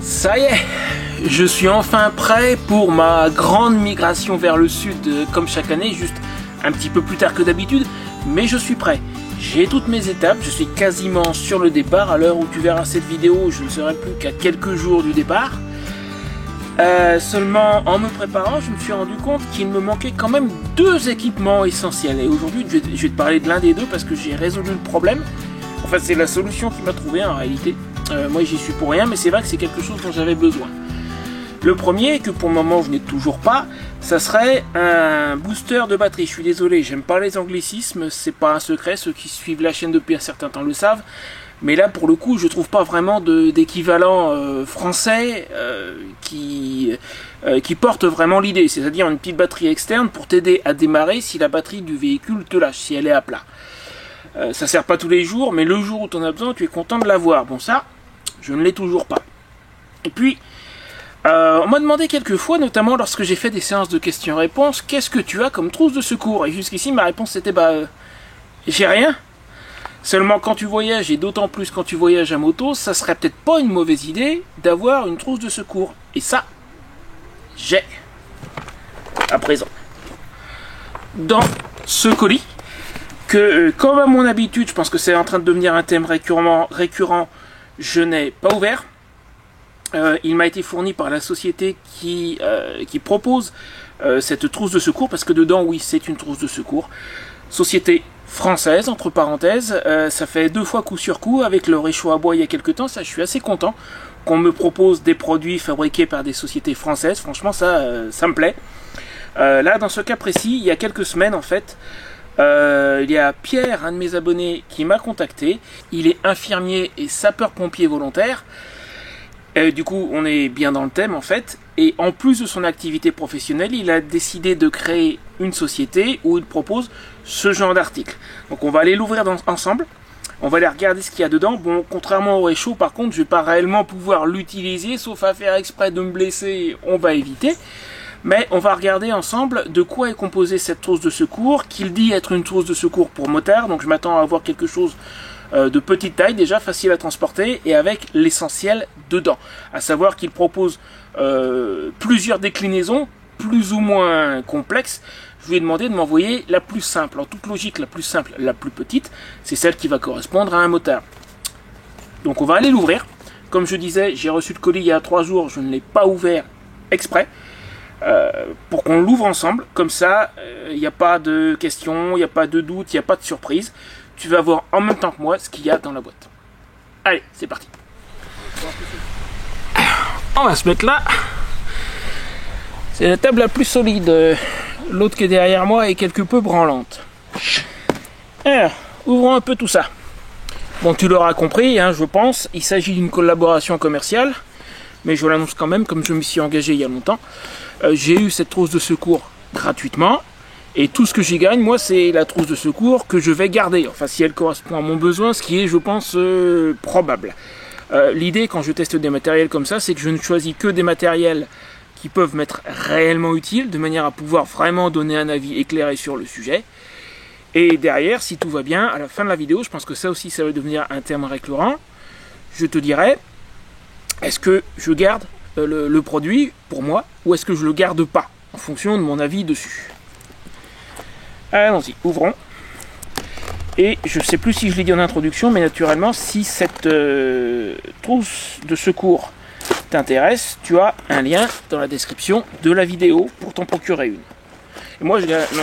Ça y est, je suis enfin prêt pour ma grande migration vers le sud comme chaque année, juste un petit peu plus tard que d'habitude, mais je suis prêt. J'ai toutes mes étapes, je suis quasiment sur le départ. À l'heure où tu verras cette vidéo, je ne serai plus qu'à quelques jours du départ. Seulement en me préparant, je me suis rendu compte qu'il me manquait quand même deux équipements essentiels. Et aujourd'hui, je vais te parler de l'un des deux parce que j'ai résolu le problème. Enfin, c'est la solution qui m'a trouvé en réalité. Moi, j'y suis pour rien, mais c'est vrai que c'est quelque chose dont j'avais besoin. Le premier, que pour le moment je n'ai toujours pas, ça serait un booster de batterie. Je suis désolé, j'aime pas les anglicismes, c'est pas un secret, ceux qui suivent la chaîne depuis un certain temps le savent. Mais là, pour le coup, je trouve pas vraiment d'équivalent français qui porte vraiment l'idée. C'est-à-dire une petite batterie externe pour t'aider à démarrer si la batterie du véhicule te lâche, si elle est à plat. Ça sert pas tous les jours, mais le jour où tu en as besoin, tu es content de l'avoir. Bon, ça, je ne l'ai toujours pas. Et puis, on m'a demandé quelques fois, notamment lorsque j'ai fait des séances de questions-réponses, qu'est-ce que tu as comme trousse de secours? Et jusqu'ici, ma réponse c'était j'ai rien. Seulement quand tu voyages, et d'autant plus quand tu voyages à moto, ça serait peut-être pas une mauvaise idée d'avoir une trousse de secours. Et ça, j'ai à présent. Dans ce colis, que comme à mon habitude, je pense que c'est en train de devenir un thème récurrent, je n'ai pas ouvert. Il m'a été fourni par la société qui propose cette trousse de secours, parce que dedans, oui, c'est une trousse de secours. Société française, entre parenthèses, ça fait 2 fois coup sur coup, avec le réchaud à bois il y a quelques temps, ça je suis assez content qu'on me propose des produits fabriqués par des sociétés françaises, franchement ça me plaît. Là, dans ce cas précis, il y a quelques semaines en fait, il y a Pierre, un de mes abonnés, qui m'a contacté. Il est infirmier et sapeur-pompier volontaire. Du coup, on est bien dans le thème en fait. Et en plus de son activité professionnelle, il a décidé de créer une société où il propose ce genre d'articles. Donc on va aller l'ouvrir ensemble. On va aller regarder ce qu'il y a dedans. Bon, contrairement au réchaud, par contre, je vais pas réellement pouvoir l'utiliser, sauf à faire exprès de me blesser, on va éviter. Mais on va regarder ensemble de quoi est composée cette trousse de secours, qu'il dit être une trousse de secours pour motard. Donc je m'attends à avoir quelque chose de petite taille, déjà facile à transporter, et avec l'essentiel dedans. À savoir qu'il propose plusieurs déclinaisons, plus ou moins complexes. Je lui ai demandé de m'envoyer la plus simple. En toute logique, la plus simple, la plus petite, c'est celle qui va correspondre à un motard. Donc on va aller l'ouvrir. Comme je disais, j'ai reçu le colis il y a 3 jours, je ne l'ai pas ouvert exprès. Pour qu'on l'ouvre ensemble, comme ça, il n'y a pas de questions, il n'y a pas de doute, il n'y a pas de surprise. Tu vas voir en même temps que moi ce qu'il y a dans la boîte. Allez, c'est parti. On va se mettre là. C'est la table la plus solide. L'autre qui est derrière moi est quelque peu branlante. Alors, ouvrons un peu tout ça. Bon, tu l'auras compris, hein, je pense, il s'agit d'une collaboration commerciale. Mais je l'annonce quand même, comme je m'y suis engagé il y a longtemps. J'ai eu cette trousse de secours gratuitement. Et tout ce que j'y gagne, moi, c'est la trousse de secours que je vais garder. Enfin, si elle correspond à mon besoin, ce qui est, je pense, probable. L'idée, quand je teste des matériels comme ça, c'est que je ne choisis que des matériels qui peuvent m'être réellement utiles, de manière à pouvoir vraiment donner un avis éclairé sur le sujet. Et derrière, si tout va bien, à la fin de la vidéo, je pense que ça aussi, ça va devenir un terme récurrent, je te dirai, est-ce que je garde le produit pour moi, ou est-ce que je le garde pas, en fonction de mon avis dessus. Allons-y, ouvrons. Et je ne sais plus si je l'ai dit en introduction, mais naturellement, si cette trousse de secours t'intéresse, tu as un lien dans la description de la vidéo pour t'en procurer une. Et moi,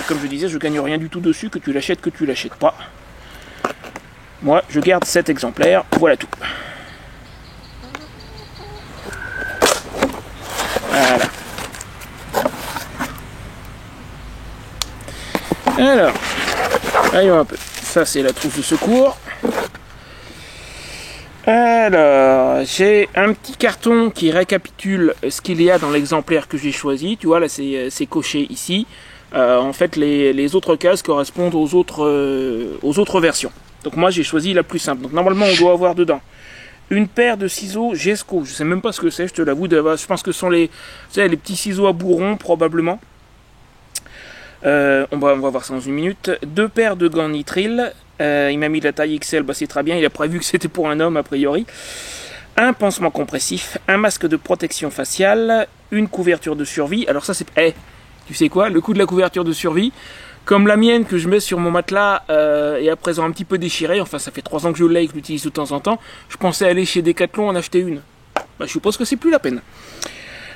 comme je disais, je gagne rien du tout dessus, que tu l'achètes, que tu l'achètes pas. Moi, je garde cet exemplaire, voilà tout. Voilà. Alors, voyons un peu. Ça, c'est la trousse de secours. Alors, j'ai un petit carton qui récapitule ce qu'il y a dans l'exemplaire que j'ai choisi. Tu vois, là, c'est coché ici. En fait, les autres cases correspondent aux autres versions. Donc moi, j'ai choisi la plus simple. Donc normalement, on doit avoir dedans une paire de ciseaux Gesco. Je sais même pas ce que c'est, je te l'avoue. Je pense que ce sont les petits ciseaux à bourron, probablement. On va voir ça dans une minute. 2 paires de gants nitril. Il m'a mis la taille XL, bah c'est très bien. Il a prévu que c'était pour un homme a priori. Un pansement compressif, un masque de protection faciale, une couverture de survie. Alors ça c'est... tu sais quoi, le coup de la couverture de survie, comme la mienne que je mets sur mon matelas est à présent un petit peu déchirée, enfin ça fait 3 ans que je l'ai et que je l'utilise de temps en temps, je pensais aller chez Decathlon en acheter une. Bah, je suppose que c'est plus la peine.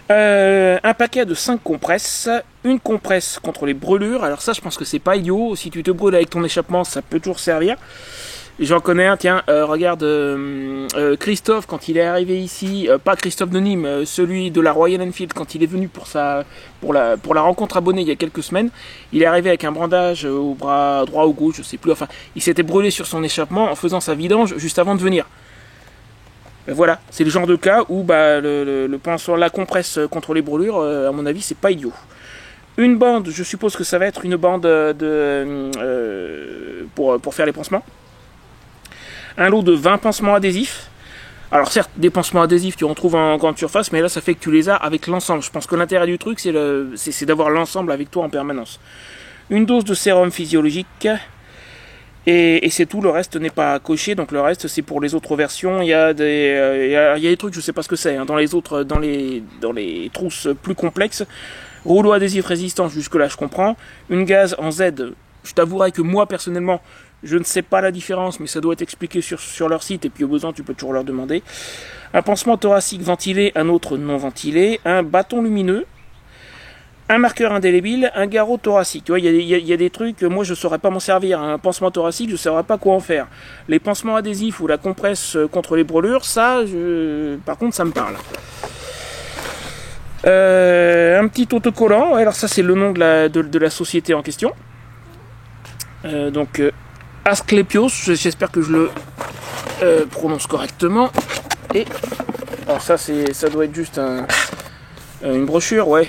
Un paquet de 5 compresses, une compresse contre les brûlures. Alors ça je pense que c'est pas idiot, si tu te brûles avec ton échappement ça peut toujours servir. J'en connais un, tiens, regarde Christophe quand il est arrivé ici, pas Christophe de Nîmes, celui de la Royal Enfield quand il est venu pour la rencontre abonnée il y a quelques semaines, il est arrivé avec un bandage au bras droit ou gauche, je sais plus, enfin, il s'était brûlé sur son échappement en faisant sa vidange juste avant de venir. Voilà, c'est le genre de cas où le pansement, la compresse contre les brûlures, à mon avis, c'est pas idiot. Une bande, je suppose que ça va être une bande pour faire les pansements. Un lot de 20 pansements adhésifs. Alors certes, des pansements adhésifs, tu en trouves en grande surface, mais là, ça fait que tu les as avec l'ensemble. Je pense que l'intérêt du truc, c'est d'avoir l'ensemble avec toi en permanence. Une dose de sérum physiologique. Et c'est tout, le reste n'est pas coché, donc le reste, c'est pour les autres versions. Il y a des trucs, je sais pas ce que c'est, hein, dans les trousses plus complexes. Rouleau adhésif résistant, jusque-là, je comprends. Une gaze en Z, je t'avouerai que moi, personnellement, je ne sais pas la différence, mais ça doit être expliqué sur leur site, et puis au besoin, tu peux toujours leur demander. Un pansement thoracique ventilé, un autre non ventilé, un bâton lumineux, un marqueur indélébile, un garrot thoracique. Tu vois, il y a des trucs, moi je ne saurais pas m'en servir. Un pansement thoracique, je ne saurais pas quoi en faire. Les pansements adhésifs ou la compresse contre les brûlures, ça, par contre, ça me parle. Un petit autocollant, alors ça c'est le nom de la société en question. Asclepios, j'espère que je le prononce correctement. Et alors ça doit être juste une brochure, ouais.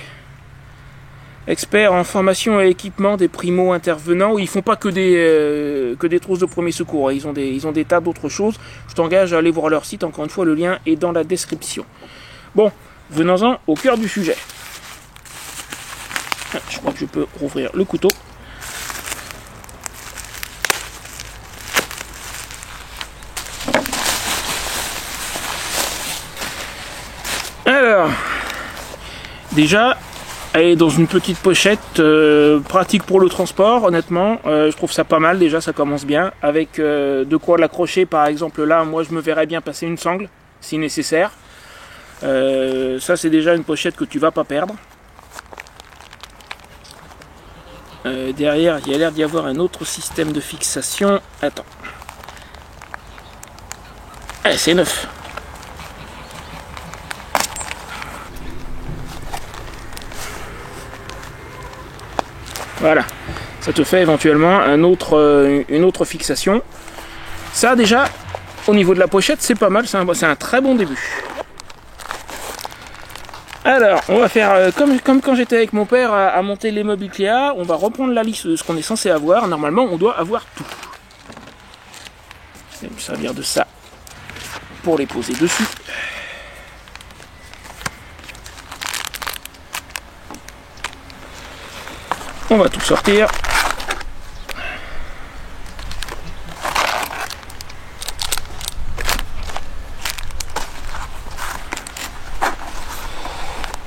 Experts en formation et équipement des primo-intervenants. Ils font pas que des trousses de premier secours. Ils ont des tas d'autres choses. Je t'engage à aller voir leur site. Encore une fois, le lien est dans la description. Bon, venons-en au cœur du sujet. Je crois que je peux rouvrir le couteau. Alors, déjà, elle est dans une petite pochette, pratique pour le transport, honnêtement. Je trouve ça pas mal, déjà, ça commence bien. Avec de quoi l'accrocher, par exemple, là, moi, je me verrais bien passer une sangle, si nécessaire. Ça, c'est déjà une pochette que tu vas pas perdre. Derrière, il y a l'air d'y avoir un autre système de fixation. Attends. C'est neuf. Voilà, ça te fait éventuellement une autre fixation. Ça déjà, au niveau de la pochette, c'est pas mal, c'est un très bon début. Alors, on va faire comme quand j'étais avec mon père à monter les meubles Ikea, on va reprendre la liste de ce qu'on est censé avoir. Normalement, on doit avoir tout. Je vais me servir de ça pour les poser dessus. On va tout sortir.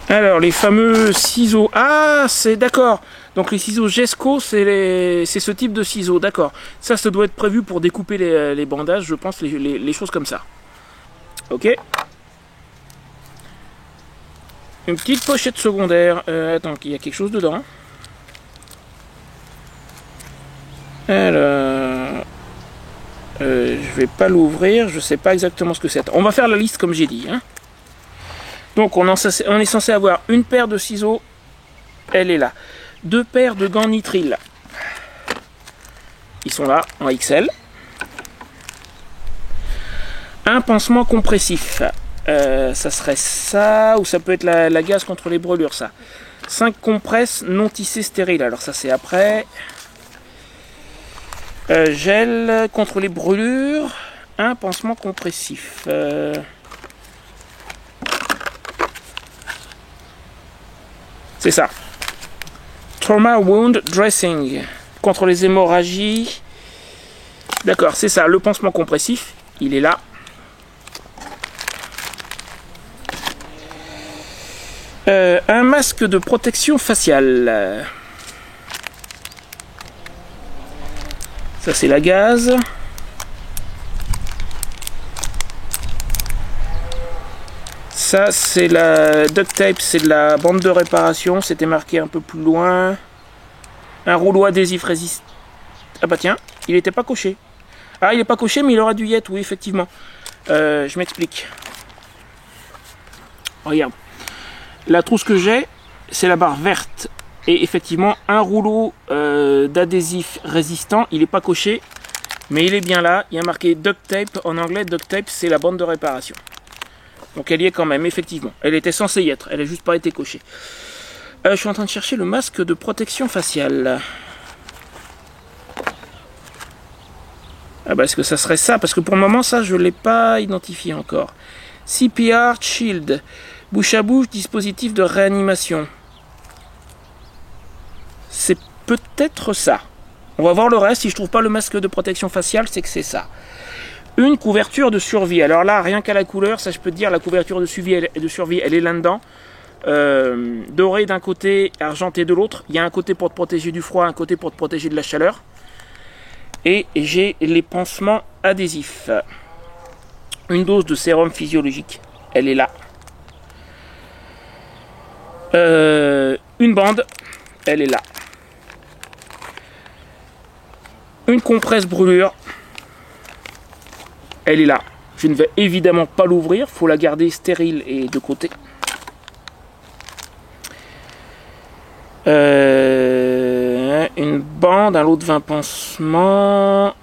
Alors, les fameux ciseaux. Ah, c'est d'accord. Donc, les ciseaux Gesco, c'est ce type de ciseaux. D'accord. Ça doit être prévu pour découper les bandages, je pense, les choses comme ça. Ok. Une petite pochette secondaire. Attends, il y a quelque chose dedans. Alors, je vais pas l'ouvrir, je sais pas exactement ce que c'est. On va faire la liste comme j'ai dit. Hein. Donc on est censé avoir une paire de ciseaux, elle est là. 2 paires de gants nitril. Ils sont là, en XL. Un pansement compressif. Ça serait ça, ou ça peut être la gaze contre les brûlures, ça. 5 compresses non tissées stériles. Alors ça c'est après. Gel contre les brûlures, un pansement compressif. C'est ça. Trauma Wound Dressing. Contre les hémorragies. D'accord, c'est ça, le pansement compressif. Il est là. Un masque de protection faciale. Ça, c'est la gaze. Ça, c'est la duct tape, c'est de la bande de réparation. C'était marqué un peu plus loin. Un rouleau adhésif résistant. Ah bah tiens, il n'était pas coché. Ah, il n'est pas coché, mais il aurait dû y être, oui, effectivement. Je m'explique. Regarde. La trousse que j'ai, c'est la barre verte. Et effectivement, un rouleau d'adhésif résistant, il n'est pas coché. Mais il est bien là. Il y a marqué duct tape. En anglais, duct tape, c'est la bande de réparation. Donc elle y est quand même, effectivement. Elle était censée y être. Elle n'a juste pas été cochée. Je suis en train de chercher le masque de protection faciale. Ah bah est-ce que ça serait ça? Parce que pour le moment, ça, je ne l'ai pas identifié encore. CPR Shield. Bouche à bouche, dispositif de réanimation. C'est peut-être ça. On va voir le reste. Si je trouve pas le masque de protection faciale, c'est que c'est ça. Une couverture de survie. Alors là, rien qu'à la couleur, ça je peux te dire, la couverture de survie, elle est là-dedans. Doré d'un côté, argenté de l'autre. Il y a un côté pour te protéger du froid, un côté pour te protéger de la chaleur. Et j'ai les pansements adhésifs. Une dose de sérum physiologique. Elle est là. Une bande. Elle est là. Une compresse brûlure. Elle est là. Je ne vais évidemment pas l'ouvrir. Il faut la garder stérile et de côté. Une bande, un lot de 20 pansements.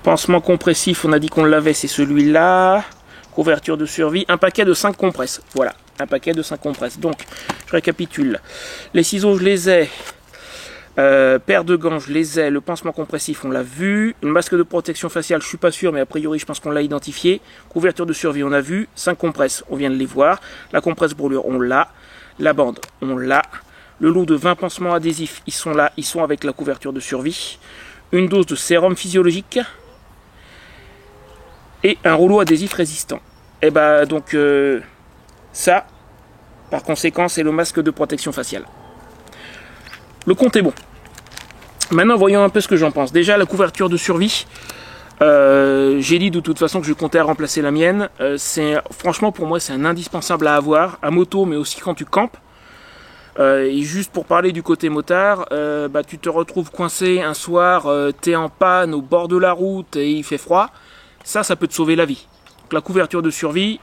Pansement compressif, on a dit qu'on l'avait, c'est celui-là. Couverture de survie. Un paquet de 5 compresses. Voilà, un paquet de 5 compresses. Donc, je récapitule. Les ciseaux, je les ai. Paire de gants, je les ai. Le pansement compressif, on l'a vu. Le masque de protection faciale, je suis pas sûr, mais a priori, je pense qu'on l'a identifié. Couverture de survie, on a vu. 5 compresses, on vient de les voir. La compresse brûlure, on l'a. La bande, on l'a. Le lot de 20 pansements adhésifs, ils sont là. Ils sont avec la couverture de survie. Une dose de sérum physiologique. Et un rouleau adhésif résistant. Et bah, donc, ça, par conséquent, c'est le masque de protection faciale. Le compte est bon. Maintenant, voyons un peu ce que j'en pense. Déjà, la couverture de survie. J'ai dit de toute façon que je comptais remplacer la mienne. Franchement, pour moi, c'est un indispensable à avoir. À moto, mais aussi quand tu campes. Et juste pour parler du côté motard, bah, tu te retrouves coincé un soir, t'es en panne au bord de la route et il fait froid. Ça peut te sauver la vie. Donc, la couverture de survie,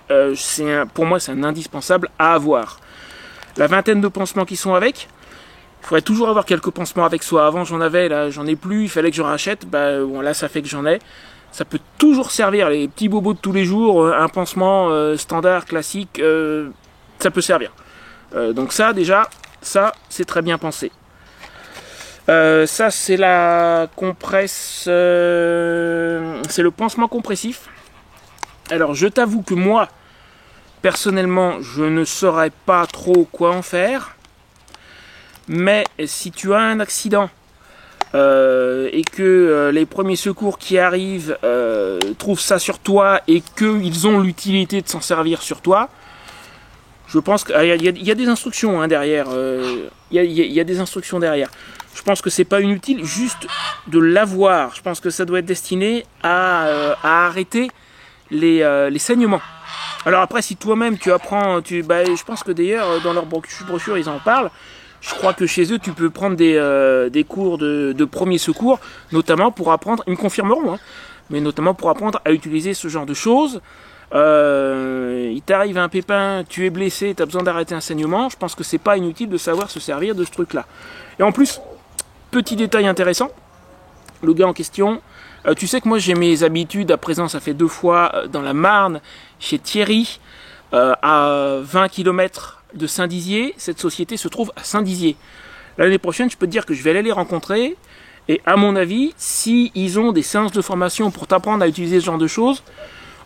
pour moi, c'est un indispensable à avoir. La vingtaine de pansements qui sont avec. Il faudrait toujours avoir quelques pansements avec soi. Avant j'en avais, là j'en ai plus, il fallait que je rachète. Bah, bon, là ça fait que j'en ai. Ça peut toujours servir, les petits bobos de tous les jours, un pansement standard, classique, ça peut servir. Donc ça déjà, ça c'est très bien pensé. Ça c'est la compresse, c'est le pansement compressif. Alors je t'avoue que moi, personnellement, je ne saurais pas trop quoi en faire. Mais si tu as un accident et que les premiers secours qui arrivent trouvent ça sur toi et qu'ils ont l'utilité de s'en servir sur toi, je pense qu'il y a des instructions hein, derrière. Il y a des instructions derrière. Je pense que c'est pas inutile juste de l'avoir. Je pense que ça doit être destiné à arrêter les saignements. Alors après, si toi-même tu apprends, je pense que d'ailleurs dans leur brochure ils en parlent. Je crois que chez eux, tu peux prendre des cours de premiers secours, notamment pour apprendre, ils me confirmeront, hein, mais notamment pour apprendre à utiliser ce genre de choses. Il t'arrive un pépin, tu es blessé, tu as besoin d'arrêter un saignement, je pense que c'est pas inutile de savoir se servir de ce truc-là. Et en plus, petit détail intéressant, le gars en question, tu sais que moi j'ai mes habitudes, à présent ça fait 2 fois dans la Marne, chez Thierry, à 20 km de Saint-Dizier. Cette société se trouve à Saint-Dizier. L'année prochaine, je peux te dire que je vais aller les rencontrer. Et à mon avis, si ils ont des séances de formation pour t'apprendre à utiliser ce genre de choses,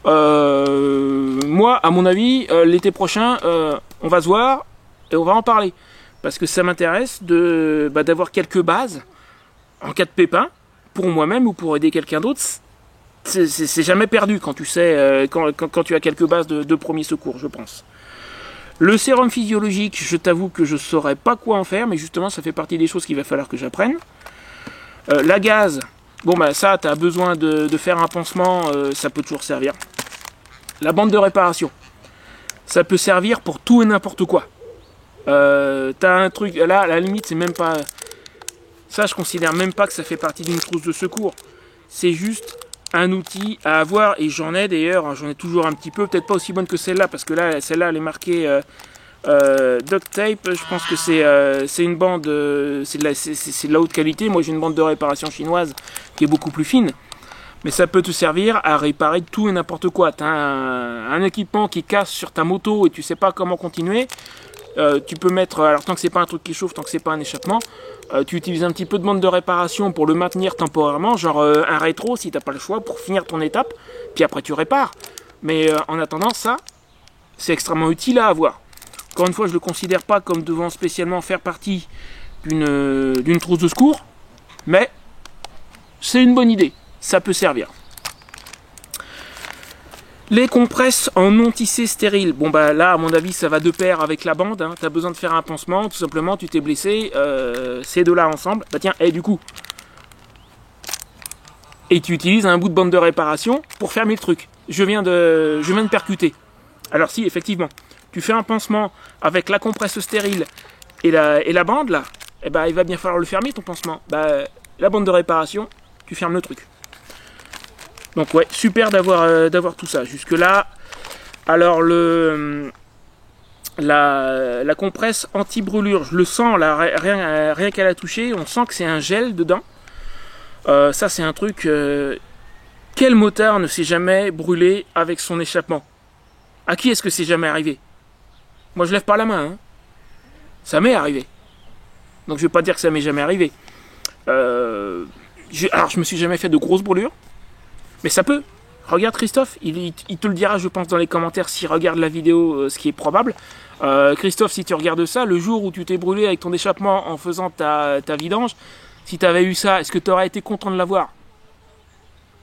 moi, à mon avis, l'été prochain, on va se voir et on va en parler. parce que ça m'intéresse d'avoir quelques bases en cas de pépin, pour moi-même ou pour aider quelqu'un d'autre. C'est jamais perdu quand tu sais, quand tu as quelques bases de premier secours, je pense. Le sérum physiologique, je t'avoue que je ne saurais pas quoi en faire, mais justement ça fait partie des choses qu'il va falloir que j'apprenne. La gaze, bon bah ça, tu as besoin de faire un pansement, ça peut toujours servir. La bande de réparation, ça peut servir pour tout et n'importe quoi. T'as un truc, là à la limite c'est même pas... Ça je considère même pas que ça fait partie d'une trousse de secours. C'est juste un outil à avoir, et j'en ai d'ailleurs, j'en ai toujours un petit peu, peut-être pas aussi bonne que celle-là, parce que là, celle-là elle est marquée duct tape, je pense que c'est une bande, c'est de la haute qualité. Moi j'ai une bande de réparation chinoise qui est beaucoup plus fine, mais ça peut te servir à réparer tout et n'importe quoi. Tu as un équipement qui casse sur ta moto et tu sais pas comment continuer, tu peux mettre, alors tant que c'est pas un truc qui chauffe, tant que c'est pas un échappement, tu utilises un petit peu de bande de réparation pour le maintenir temporairement, genre un rétro si t'as pas le choix, pour finir ton étape, puis après tu répares. Mais en attendant, ça, c'est extrêmement utile à avoir. Encore une fois, je le considère pas comme devant spécialement faire partie d'une trousse de secours, mais c'est une bonne idée, ça peut servir. Les compresses en non tissé stérile. Bon bah là à mon avis ça va de pair avec la bande, hein. Tu as besoin de faire un pansement, tout simplement tu t'es blessé, ces deux-là ensemble, bah tiens, et du coup. Et tu utilises un bout de bande de réparation pour fermer le truc. Je viens de percuter. Alors si, effectivement, tu fais un pansement avec la compresse stérile et la bande là, et bah il va bien falloir le fermer ton pansement. Bah la bande de réparation, tu fermes le truc. Donc ouais, super d'avoir tout ça. Jusque là, alors la compresse anti-brûlure, je le sens là, rien qu'à la toucher, on sent que c'est un gel dedans. Ça c'est un truc, quel motard ne s'est jamais brûlé avec son échappement? À qui est-ce que c'est jamais arrivé? Moi je lève pas la main, hein. Ça m'est arrivé. Donc je vais pas dire que ça m'est jamais arrivé. Alors je me suis jamais fait de grosses brûlures. Mais ça peut. Regarde Christophe, il te le dira je pense dans les commentaires s'il regarde la vidéo, ce qui est probable. Christophe, si tu regardes ça, le jour où tu t'es brûlé avec ton échappement en faisant ta vidange, si tu avais eu ça, est-ce que tu aurais été content de l'avoir?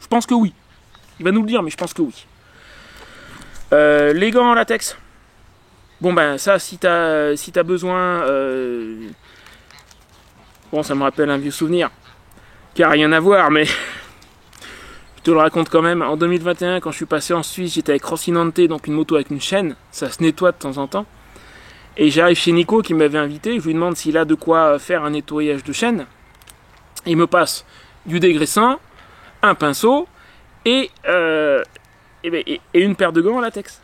Je pense que oui. Il va nous le dire, mais je pense que oui. Les gants en latex. Bon ben ça, si t'as besoin... Bon, ça me rappelle un vieux souvenir qui a rien à voir, mais... Je te le raconte quand même, en 2021, quand je suis passé en Suisse, j'étais avec Rocinante, donc une moto avec une chaîne, ça se nettoie de temps en temps. Et j'arrive chez Nico qui m'avait invité, je lui demande s'il a de quoi faire un nettoyage de chaîne. Il me passe du dégraissant, un pinceau et une paire de gants en latex.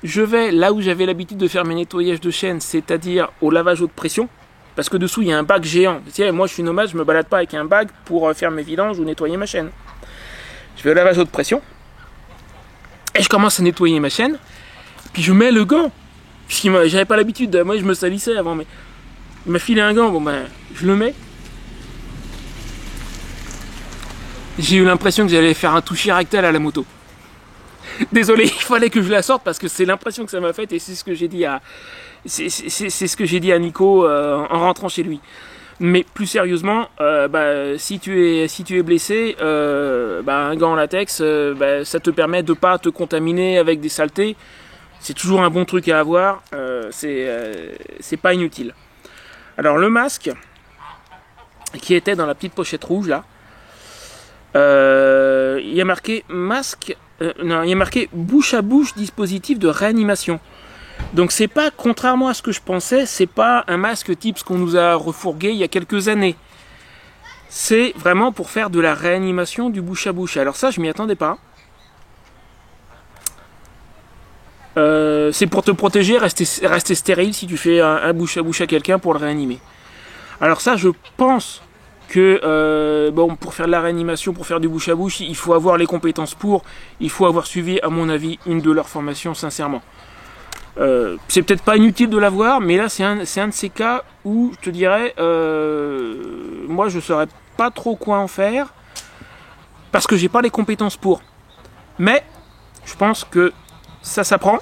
Je vais là où j'avais l'habitude de faire mes nettoyages de chaîne, c'est-à-dire au lavage haute pression. Parce que dessous, il y a un bac géant. Tu sais, moi, je suis nomade, je me balade pas avec un bac pour faire mes vidanges ou nettoyer ma chaîne. Je vais au lavage haute pression. Et je commence à nettoyer ma chaîne. Puis je mets le gant. Puisque j'avais pas l'habitude. Moi, je me salissais avant. Mais il m'a filé un gant. Bon, ben, je le mets. J'ai eu l'impression que j'allais faire un toucher rectal à la moto. Désolé, il fallait que je la sorte parce que c'est l'impression que ça m'a fait et c'est ce que j'ai dit à... C'est ce que j'ai dit à Nico en rentrant chez lui. Mais plus sérieusement, si tu es blessé, un gant en latex, ça te permet de pas te contaminer avec des saletés. C'est toujours un bon truc à avoir. C'est pas inutile. Alors le masque qui était dans la petite pochette rouge là, il y a marqué masque. Non, il y a marqué bouche à bouche dispositif de réanimation. Donc c'est pas, contrairement à ce que je pensais, c'est pas un masque type ce qu'on nous a refourgué il y a quelques années. C'est vraiment pour faire de la réanimation du bouche à bouche. Alors ça, je m'y attendais pas. C'est pour te protéger, rester stérile si tu fais un bouche à bouche à quelqu'un pour le réanimer. Alors ça, je pense que pour faire de la réanimation, pour faire du bouche à bouche, il faut avoir les compétences pour, il faut avoir suivi, à mon avis, une de leurs formations, sincèrement. C'est peut-être pas inutile de l'avoir, mais là c'est un de ces cas où je te dirais, moi je saurais pas trop quoi en faire parce que j'ai pas les compétences pour. Mais je pense que ça s'apprend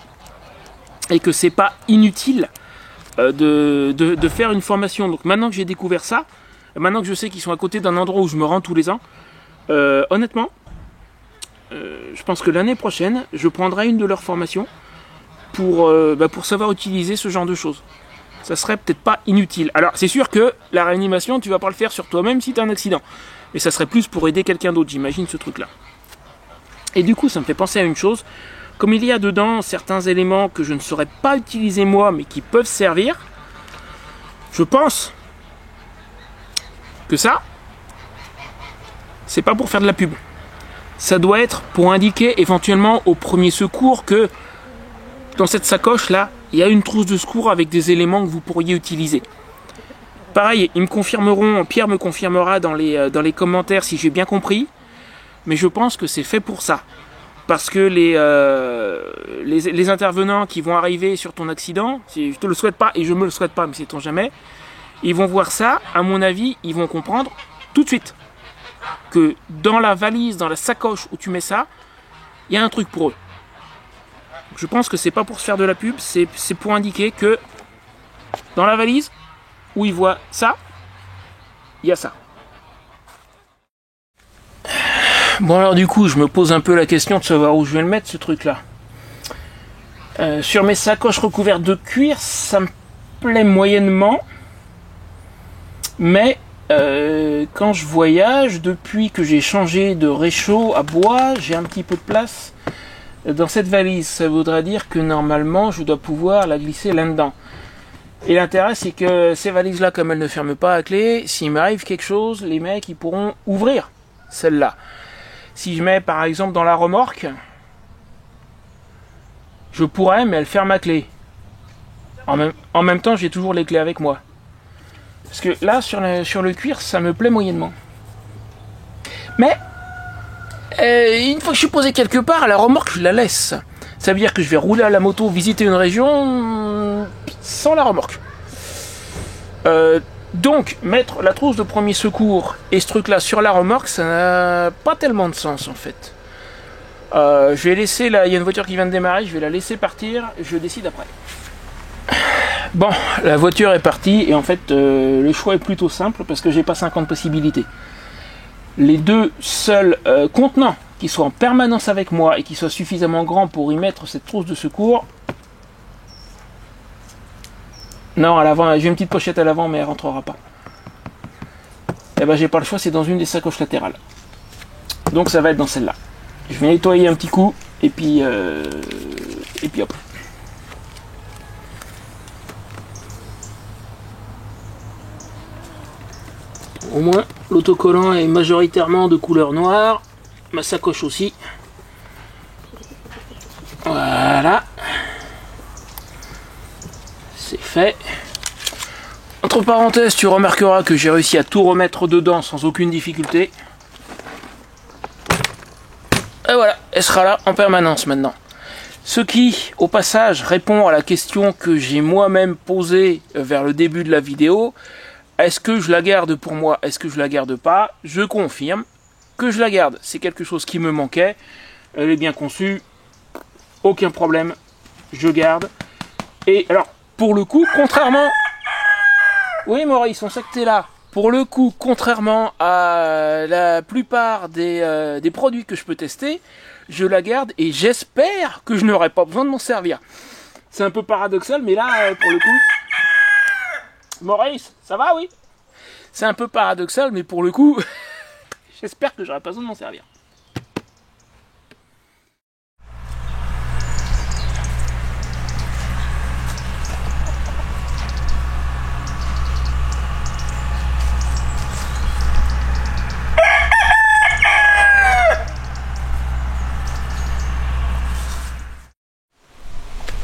et que c'est pas inutile de faire une formation. Donc maintenant que j'ai découvert ça, maintenant que je sais qu'ils sont à côté d'un endroit où je me rends tous les ans, honnêtement, je pense que l'année prochaine, je prendrai une de leurs formations pour savoir utiliser ce genre de choses. Ça serait peut-être pas inutile. Alors c'est sûr que la réanimation, tu vas pas le faire sur toi-même si tu as un accident. Mais ça serait plus pour aider quelqu'un d'autre, j'imagine, ce truc-là. Et du coup, ça me fait penser à une chose. Comme il y a dedans certains éléments que je ne saurais pas utiliser moi, mais qui peuvent servir, je pense que ça, c'est pas pour faire de la pub. Ça doit être pour indiquer éventuellement au premier secours que dans cette sacoche-là, il y a une trousse de secours avec des éléments que vous pourriez utiliser. Pareil, ils me confirmeront, Pierre me confirmera dans les commentaires si j'ai bien compris, mais je pense que c'est fait pour ça. Parce que les intervenants qui vont arriver sur ton accident, si je te le souhaite pas et je me le souhaite pas, mais sait-on jamais, ils vont voir ça, à mon avis, ils vont comprendre tout de suite que dans la valise, dans la sacoche où tu mets ça, il y a un truc pour eux. Je pense que c'est pas pour se faire de la pub, c'est pour indiquer que dans la valise où ils voient ça, il y a ça. Bon alors du coup, je me pose un peu la question de savoir où je vais le mettre ce truc-là. Sur mes sacoches recouvertes de cuir, ça me plaît moyennement, mais quand je voyage, depuis que j'ai changé de réchaud à bois, j'ai un petit peu de place dans cette valise. Ça voudrait dire que normalement je dois pouvoir la glisser là-dedans. Et l'intérêt c'est que ces valises là, comme elles ne ferment pas à clé, s'il m'arrive quelque chose, les mecs ils pourront ouvrir celle-là. Si je mets par exemple dans la remorque, je pourrais, mais elle ferme à clé. En même temps j'ai toujours les clés avec moi. Parce que là sur le cuir ça me plaît moyennement. Mais une fois que je suis posé quelque part, la remorque je la laisse. Ça veut dire que je vais rouler à la moto, visiter une région sans la remorque. Donc mettre la trousse de premier secours et ce truc là sur la remorque, ça n'a pas tellement de sens en fait. Je vais laisser là, il y a une voiture qui vient de démarrer, je vais la laisser partir, je décide après. Bon, la voiture est partie et en fait le choix est plutôt simple parce que j'ai pas 50 possibilités. Les deux seuls contenants qui soient en permanence avec moi et qui soient suffisamment grands pour y mettre cette trousse de secours. Non, à l'avant, j'ai une petite pochette à l'avant mais elle rentrera pas. Et ben j'ai pas le choix, c'est dans une des sacoches latérales. Donc ça va être dans celle-là. Je vais nettoyer un petit coup et puis hop. Au moins, l'autocollant est majoritairement de couleur noire. Ma sacoche aussi. Voilà. C'est fait. Entre parenthèses, tu remarqueras que j'ai réussi à tout remettre dedans sans aucune difficulté. Et voilà, elle sera là en permanence maintenant. Ce qui, au passage, répond à la question que j'ai moi-même posée vers le début de la vidéo. Est-ce que je la garde pour moi? Est-ce que je la garde pas? Je confirme que je la garde. C'est quelque chose qui me manquait. Elle est bien conçue. Aucun problème. Je garde. Et alors, pour le coup, contrairement... Oui, Maurice, on sait que t'es là. Pour le coup, contrairement à la plupart des produits que je peux tester, je la garde et j'espère que je n'aurai pas besoin de m'en servir. C'est un peu paradoxal, mais là, pour le coup... Maurice, ça va, oui? C'est un peu paradoxal, mais pour le coup, j'espère que j'aurai pas besoin de m'en servir.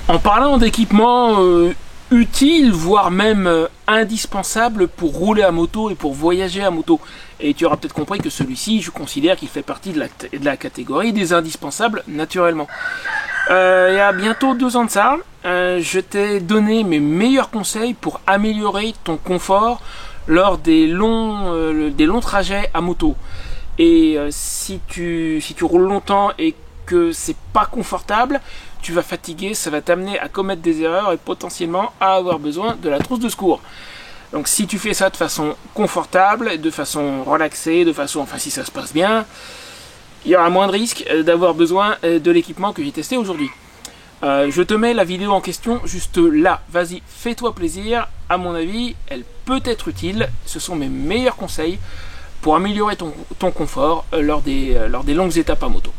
En parlant d'équipement utile, voire même indispensable pour rouler à moto et pour voyager à moto. Et tu auras peut-être compris que celui-ci, je considère qu'il fait partie de la catégorie des indispensables, naturellement. Il y a bientôt 2 ans de ça, je t'ai donné mes meilleurs conseils pour améliorer ton confort lors des longs trajets à moto. Et si tu roules longtemps et que c'est pas confortable, tu vas fatiguer, ça va t'amener à commettre des erreurs et potentiellement à avoir besoin de la trousse de secours. Donc si tu fais ça de façon confortable, de façon relaxée, enfin si ça se passe bien, il y aura moins de risques d'avoir besoin de l'équipement que j'ai testé aujourd'hui. Je te mets la vidéo en question juste là. Vas-y, fais-toi plaisir. À mon avis, elle peut être utile. Ce sont mes meilleurs conseils pour améliorer ton confort lors des longues étapes à moto.